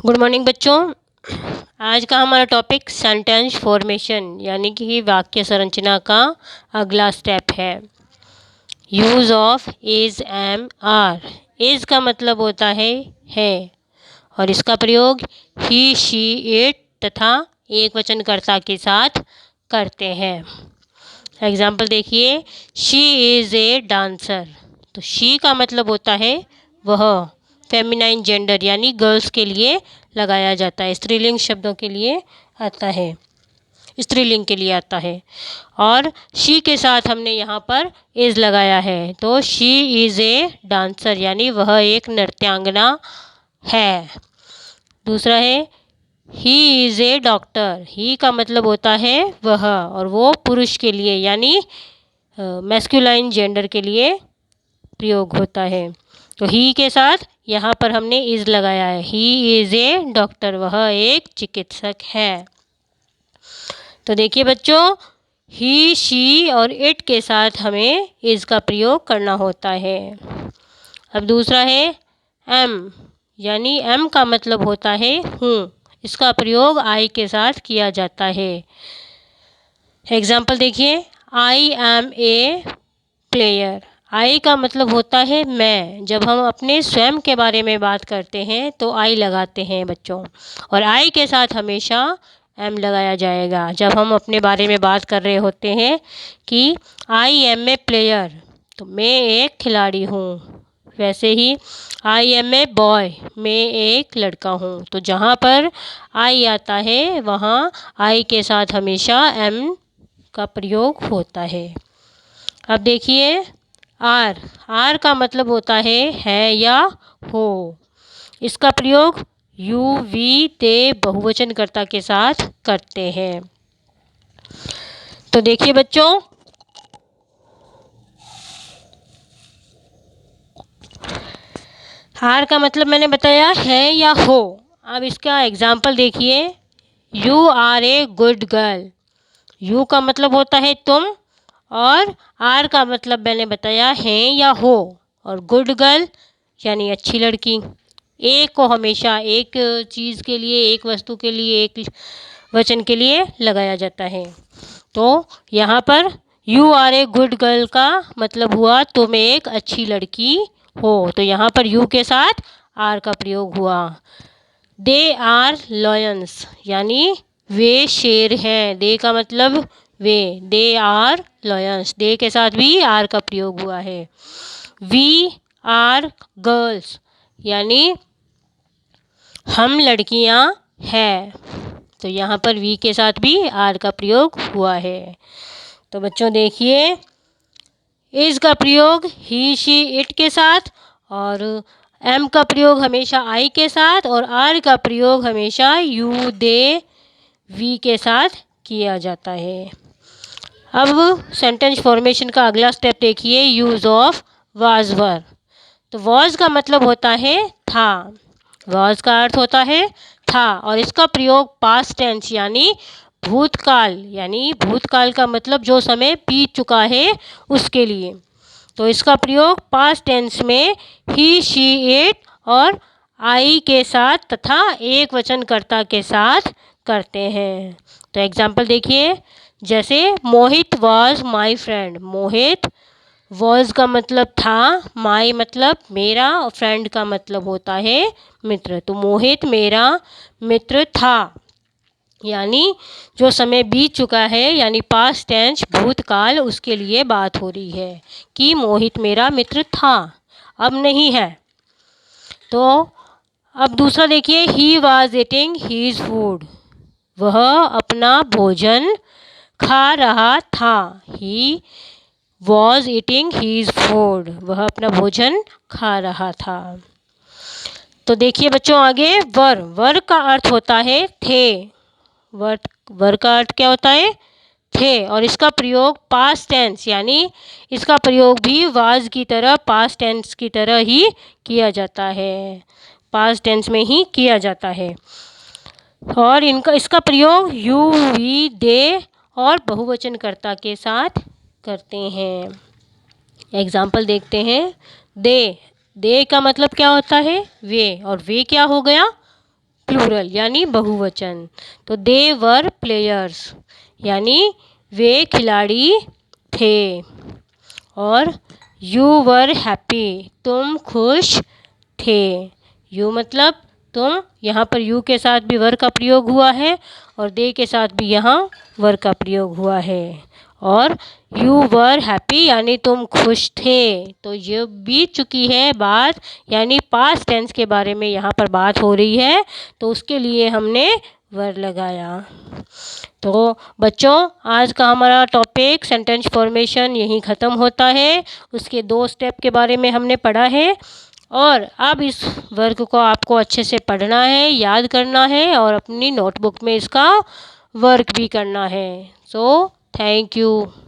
Good morning बच्चों। आज का हमारा टॉपिक सेंटेंस फॉर्मेशन यानी कि वाक्य संरचना का अगला स्टेप है। Use of is am are. Is का मतलब होता है और इसका प्रयोग ही शी इट तथा एक वचनकर्ता के साथ करते हैं। एग्जाम्पल देखिए, शी इज़ ए डांसर। तो शी का मतलब होता है वह, फेमिनाइन जेंडर यानी गर्ल्स के लिए लगाया जाता है, स्त्रीलिंग शब्दों के लिए आता है, स्त्रीलिंग के लिए आता है। और शी के साथ हमने यहाँ पर इज़ लगाया है, तो शी इज़ ए डांसर यानी वह एक नृत्यांगना है। दूसरा है ही इज़ ए डॉक्टर। ही का मतलब होता है वह, और वो पुरुष के लिए यानी मैस्कुलाइन जेंडर के लिए प्रयोग होता है। तो ही के साथ यहाँ पर हमने इज़ लगाया है। ही इज़ ए डॉक्टर, वह एक चिकित्सक है। तो देखिए बच्चों, ही शी और इट के साथ हमें इज़ का प्रयोग करना होता है। अब दूसरा है एम, यानी एम का मतलब होता है हूँ। इसका प्रयोग आई के साथ किया जाता है। एग्जाम्पल देखिए, आई एम ए प्लेयर। आई का मतलब होता है मैं। जब हम अपने स्वयं के बारे में बात करते हैं तो आई लगाते हैं बच्चों, और आई के साथ हमेशा एम लगाया जाएगा जब हम अपने बारे में बात कर रहे होते हैं कि आई एम ए प्लेयर, तो मैं एक खिलाड़ी हूँ। वैसे ही आई एम ए बॉय, मैं एक लड़का हूँ। तो जहाँ पर आई आता है वहाँ आई के साथ हमेशा एम का प्रयोग होता है। अब देखिए आर। आर का मतलब होता है या हो। इसका प्रयोग यू वी ते बहुवचनकर्ता के साथ करते हैं। तो देखिए बच्चों, आर का मतलब मैंने बताया है या हो। अब इसका एग्जाम्पल देखिए, you are a good girl. You का मतलब होता है तुम, और आर का मतलब मैंने बताया है या हो, और गुड गर्ल यानी अच्छी लड़की। एक को हमेशा एक चीज़ के लिए, एक वस्तु के लिए, एक वचन के लिए लगाया जाता है। तो यहाँ पर you are a good girl का मतलब हुआ तुम एक अच्छी लड़की हो, तो यहाँ पर यू के साथ आर का प्रयोग हुआ। दे आर लॉयंस, यानी वे शेर हैं। दे का मतलब वे, दे आर लॉयंस, दे के साथ भी आर का प्रयोग हुआ है। वी आर गर्ल्स, यानी हम लड़कियां हैं, तो यहाँ पर वी के साथ भी आर का प्रयोग हुआ है। तो बच्चों देखिए, इज़ का प्रयोग ही शी इट के साथ, और एम का प्रयोग हमेशा आई के साथ, और आर का प्रयोग हमेशा यू दे वी के साथ किया जाता है। अब सेंटेंस फॉर्मेशन का अगला स्टेप देखिए, यूज़ ऑफ वाज वर। तो वॉज का मतलब होता है था। वॉज का अर्थ होता है था, और इसका प्रयोग पास्ट टेंस यानी भूतकाल, यानी भूतकाल का मतलब जो समय बीत चुका है उसके लिए। तो इसका प्रयोग पास्ट टेंस में ही शी इट और आई के साथ तथा एक वचनकर्ता के साथ करते हैं। तो एग्जाम्पल देखिए, जैसे Mohit was my friend. Mohit, was का मतलब था, माई मतलब मेरा, और फ्रेंड का मतलब होता है मित्र। तो मोहित मेरा मित्र था, यानी जो समय बीत चुका है, यानी पास्ट टेंस भूतकाल, उसके लिए बात हो रही है कि मोहित मेरा मित्र था, अब नहीं है। तो अब दूसरा देखिए, he was eating his food. वह अपना भोजन खा रहा था। He was eating his food, वह अपना भोजन खा रहा था। तो देखिए बच्चों आगे, वर। वर का अर्थ होता है थे। वर का अर्थ क्या होता है? थे, और इसका प्रयोग पास्ट टेंस, यानी इसका प्रयोग भी वाज की तरह पास्ट टेंस की तरह ही किया जाता है, पास्ट टेंस में ही किया जाता है। और इसका प्रयोग यू वी दे और बहुवचनकर्ता के साथ करते हैं। एग्जाम्पल देखते हैं, दे। दे का मतलब क्या होता है? वे, और वे क्या हो गया? प्लूरल यानी बहुवचन। तो दे वर प्लेयर्स यानी वे खिलाड़ी थे। और यू वर हैप्पी तुम खुश थे। यू मतलब तुम, यहाँ पर यू के साथ भी वर का प्रयोग हुआ है और दे के साथ भी यहाँ वर का प्रयोग हुआ है। और यू वर हैप्पी यानी तुम खुश थे। तो ये बीत चुकी है बात, यानी पास्ट टेंस के बारे में यहाँ पर बात हो रही है, तो उसके लिए हमने वर लगाया। तो बच्चों, आज का हमारा टॉपिक सेंटेंस फॉर्मेशन यहीं ख़त्म होता है। उसके 2 स्टेप के बारे में हमने पढ़ा है और अब इस वर्क को आपको अच्छे से पढ़ना है, याद करना है और अपनी नोटबुक में इसका वर्क भी करना है। So thank you.